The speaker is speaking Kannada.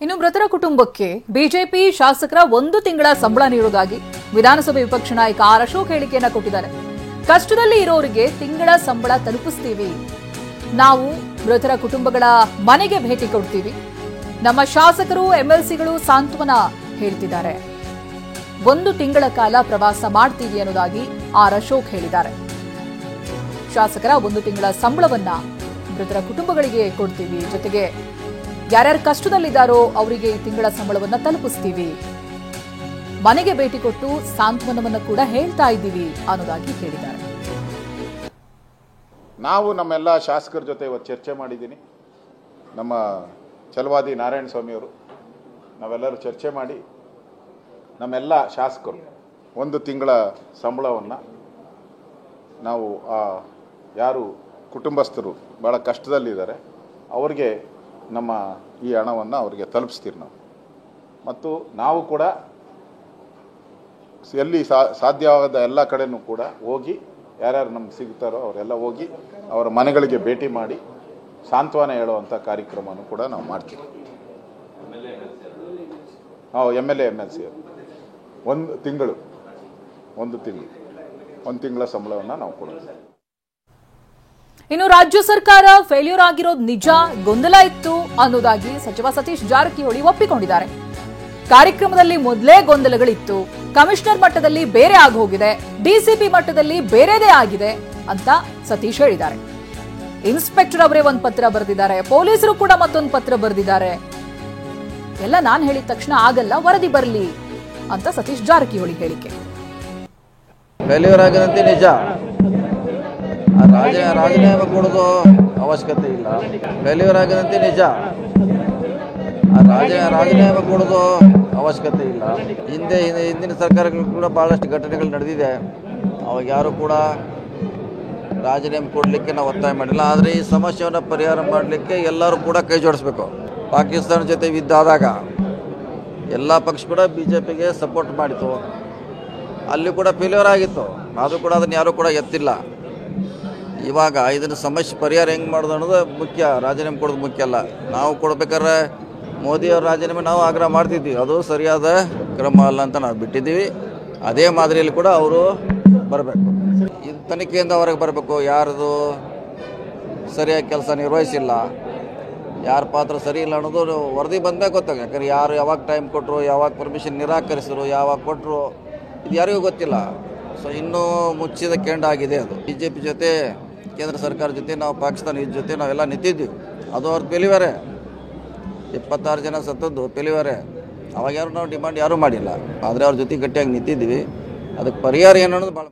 ಇನ್ನು ಮೃತರ ಕುಟುಂಬಕ್ಕೆ ಬಿಜೆಪಿ ಶಾಸಕರ 1 ತಿಂಗಳ ಸಂಬಳ ನೀಡುವುದಾಗಿ ವಿಧಾನಸಭೆ ವಿಪಕ್ಷ ನಾಯಕ ಆರ್ ಅಶೋಕ್ ಹೇಳಿಕೆಯನ್ನ ಕೊಟ್ಟಿದ್ದಾರೆ. ಕಷ್ಟದಲ್ಲಿ ಇರೋರಿಗೆ ತಿಂಗಳ ಸಂಬಳ ತಲುಪಿಸ್ತೀವಿ, ನಾವು ಮೃತರ ಕುಟುಂಬಗಳ ಮನೆಗೆ ಭೇಟಿ ಕೊಡ್ತೀವಿ, ನಮ್ಮ ಶಾಸಕರು ಎಂಎಲ್ಸಿಗಳು ಸಾಂತ್ವನ ಹೇಳ್ತಿದ್ದಾರೆ, 1 ತಿಂಗಳ ಕಾಲ ಪ್ರವಾಸ ಮಾಡ್ತೀವಿ ಅನ್ನೋದಾಗಿ ಆರ್ ಅಶೋಕ್ ಹೇಳಿದ್ದಾರೆ. ಶಾಸಕರ 1 ತಿಂಗಳ ಸಂಬಳವನ್ನ ಮೃತರ ಕುಟುಂಬಗಳಿಗೆ ಕೊಡ್ತೀವಿ, ಜೊತೆಗೆ ಯಾರ್ಯಾರು ಕಷ್ಟದಲ್ಲಿದ್ದಾರೋ ಅವರಿಗೆ ಈ ತಿಂಗಳ ಸಂಬಳವನ್ನ ತಲುಪಿಸ್ತೀವಿ, ಮನೆಗೆ ಭೇಟಿ ಕೊಟ್ಟು ಸಾಂತ್ವನವನ್ನು ಕೂಡ ಹೇಳ್ತಾ ಇದ್ದೀವಿ ಅನ್ನೋದಾಗಿ ಹೇಳಿದ್ದಾರೆ. ನಾವು ನಮ್ಮೆಲ್ಲ ಶಾಸಕರ ಜೊತೆ ಇವತ್ತು ಚರ್ಚೆ ಮಾಡಿದ್ದೀನಿ. ನಮ್ಮ ಛಲವಾದಿ ನಾರಾಯಣ ಸ್ವಾಮಿಯವರು ನಾವೆಲ್ಲರೂ ಚರ್ಚೆ ಮಾಡಿ ನಮ್ಮೆಲ್ಲ ಶಾಸಕರು 1 ತಿಂಗಳ ಸಂಬಳವನ್ನು ನಾವು ಯಾರು ಕುಟುಂಬಸ್ಥರು ಭಾಳ ಕಷ್ಟದಲ್ಲಿದ್ದಾರೆ ಅವ್ರಿಗೆ ನಮ್ಮ ಈ ಹಣವನ್ನು ಅವರಿಗೆ ತಲುಪಿಸ್ತೀವಿ ನಾವು. ಮತ್ತು ನಾವು ಕೂಡ ಎಲ್ಲಿ ಸಾಧ್ಯವಾದ ಎಲ್ಲ ಕಡೆನೂ ಕೂಡ ಹೋಗಿ ಯಾರ್ಯಾರು ನಮ್ಗೆ ಸಿಗ್ತಾರೋ ಅವರೆಲ್ಲ ಹೋಗಿ ಅವರ ಮನೆಗಳಿಗೆ ಭೇಟಿ ಮಾಡಿ ಸಾಂತ್ವನ ಹೇಳುವಂಥ ಕಾರ್ಯಕ್ರಮವನ್ನು ಕೂಡ ನಾವು ಮಾಡ್ತೀವಿ. MLA MLC 1 ತಿಂಗಳ ಸಂಬಳವನ್ನು ನಾವು ಕೊಡ್ತೀವಿ. ಇನ್ನು ರಾಜ್ಯ ಸರ್ಕಾರ ಫೇಲ್ಯೂರ್ ಆಗಿರೋದು ನಿಜ, ಗೊಂದಲ ಇತ್ತು ಅನ್ನೋದಾಗಿ ಸಚಿವ ಸತೀಶ್ ಜಾರಕಿಹೊಳಿ ಒಪ್ಪಿಕೊಂಡಿದ್ದಾರೆ. ಕಾರ್ಯಕ್ರಮದಲ್ಲಿ ಮೊದಲೇ ಗೊಂದಲಗಳಿತ್ತು, ಕಮಿಷನರ್ ಮಟ್ಟದಲ್ಲಿ ಬೇರೆ ಆಗೋಗಿದೆ, ಡಿಸಿಪಿ ಮಟ್ಟದಲ್ಲಿ ಬೇರೆದೇ ಆಗಿದೆ ಅಂತ ಸತೀಶ್ ಹೇಳಿದ್ದಾರೆ. ಇನ್ಸ್ಪೆಕ್ಟರ್ ಅವರೇ ಒಂದು ಪತ್ರ ಬರೆದಿದ್ದಾರೆ, ಪೊಲೀಸರು ಕೂಡ ಮತ್ತೊಂದು ಪತ್ರ ಬರೆದಿದ್ದಾರೆ. ಎಲ್ಲ ನಾನು ಹೇಳಿದ ತಕ್ಷಣ ಆಗಲ್ಲ, ವರದಿ ಬರಲಿ ಅಂತ ಸತೀಶ್ ಜಾರಕಿಹೊಳಿ ಹೇಳಿಕೆ. ಫೇಲ್ಯೂರ್ ಆಗಿದಂತೆ ನಿಜ, ರಾಜೀನಾಮೆ ಕೊಡೋದು ಅವಶ್ಯಕತೆ ಇಲ್ಲ. ಫೇಲ್ಯೂರ್ ಆಗಿದಂತೆ ನಿಜ, ರಾಜೀನಾಮೆ ಕೊಡೋದು ಅವಶ್ಯಕತೆ ಇಲ್ಲ. ಹಿಂದಿನ ಸರ್ಕಾರಗಳು ಕೂಡ ಭಾಳಷ್ಟು ಘಟನೆಗಳು ನಡೆದಿದೆ, ಅವಾಗ ಯಾರು ಕೂಡ ರಾಜೀನಾಮೆ ಕೊಡಲಿಕ್ಕೆ ನಾವು ಒತ್ತಾಯ ಮಾಡಿಲ್ಲ. ಆದರೆ ಈ ಸಮಸ್ಯೆಯನ್ನು ಪರಿಹಾರ ಮಾಡಲಿಕ್ಕೆ ಎಲ್ಲರೂ ಕೂಡ ಕೈ ಜೋಡಿಸ್ಬೇಕು. ಪಾಕಿಸ್ತಾನ ಜೊತೆ ಯುದ್ಧ ಆದಾಗ ಎಲ್ಲ ಪಕ್ಷ ಕೂಡ BJPಗೆ ಸಪೋರ್ಟ್ ಮಾಡಿತು, ಅಲ್ಲಿ ಕೂಡ ಫೇಲ್ಯೂರ್ ಆಗಿತ್ತು, ಅದು ಕೂಡ ಅದನ್ನು ಯಾರೂ ಕೂಡ ಎತ್ತಿಲ್ಲ. ಇವಾಗ ಇದನ್ನು ಸಮಸ್ಯೆ ಪರಿಹಾರ ಹೆಂಗೆ ಮಾಡೋದು ಅನ್ನೋದು ಮುಖ್ಯ, ರಾಜೀನಾಮೆ ಕೊಡೋದು ಮುಖ್ಯ ಅಲ್ಲ. ನಾವು ಕೊಡ್ಬೇಕಾದ್ರೆ ಮೋದಿಯವ್ರ ರಾಜೀನಾಮೆ ನಾವು ಆಗ್ರಹ ಮಾಡ್ತಿದ್ವಿ, ಅದು ಸರಿಯಾದ ಕ್ರಮ ಅಲ್ಲ ಅಂತ ನಾವು ಬಿಟ್ಟಿದ್ದೀವಿ. ಅದೇ ಮಾದರಿಯಲ್ಲಿ ಕೂಡ ಅವರು ಬರಬೇಕು, ಇದು ತನಿಖೆಯಿಂದ ಹೊರಗೆ ಬರಬೇಕು. ಯಾರ್ದು ಸರಿಯಾಗಿ ಕೆಲಸ ನಿರ್ವಹಿಸಿಲ್ಲ, ಯಾರ ಪಾತ್ರ ಸರಿ ಇಲ್ಲ ಅನ್ನೋದು ವರದಿ ಬಂದಾಗ ಗೊತ್ತಾಗ. ಯಾಕಂದ್ರೆ ಯಾರು ಯಾವಾಗ ಟೈಮ್ ಕೊಟ್ಟರು, ಯಾವಾಗ ಪರ್ಮಿಷನ್ ನಿರಾಕರಿಸಿದ್ರು, ಯಾವಾಗ ಕೊಟ್ಟರು, ಇದು ಯಾರಿಗೂ ಗೊತ್ತಿಲ್ಲ. ಸೊ ಇನ್ನೂ ಮುಚ್ಚಿದ ಕೆಂಡ ಆಗಿದೆ ಅದು. BJP ಜೊತೆ ಕೇಂದ್ರ ಸರ್ಕಾರ ಜೊತೆ ನಾವು ಪಾಕಿಸ್ತಾನ ಜೊತೆ ನಾವೆಲ್ಲ ನಿಂತಿದ್ವಿ, ಅದು ಅವ್ರ ಫೇಲ್ಯೂರೇ. 26 ಜನ ಸತ್ತದ್ದು ಫೇಲ್ಯೂರೇ. ಅವಾಗ ಯಾರು ನಾವು ಡಿಮಾಂಡ್ ಯಾರೂ ಮಾಡಿಲ್ಲ, ಆದರೆ ಅವ್ರ ಜೊತೆ ಗಟ್ಟಿಯಾಗಿ ನಿಂತಿದ್ವಿ. ಅದಕ್ಕೆ ಪರಿಹಾರ ಏನು ಅನ್ನೋದು ಭಾಳ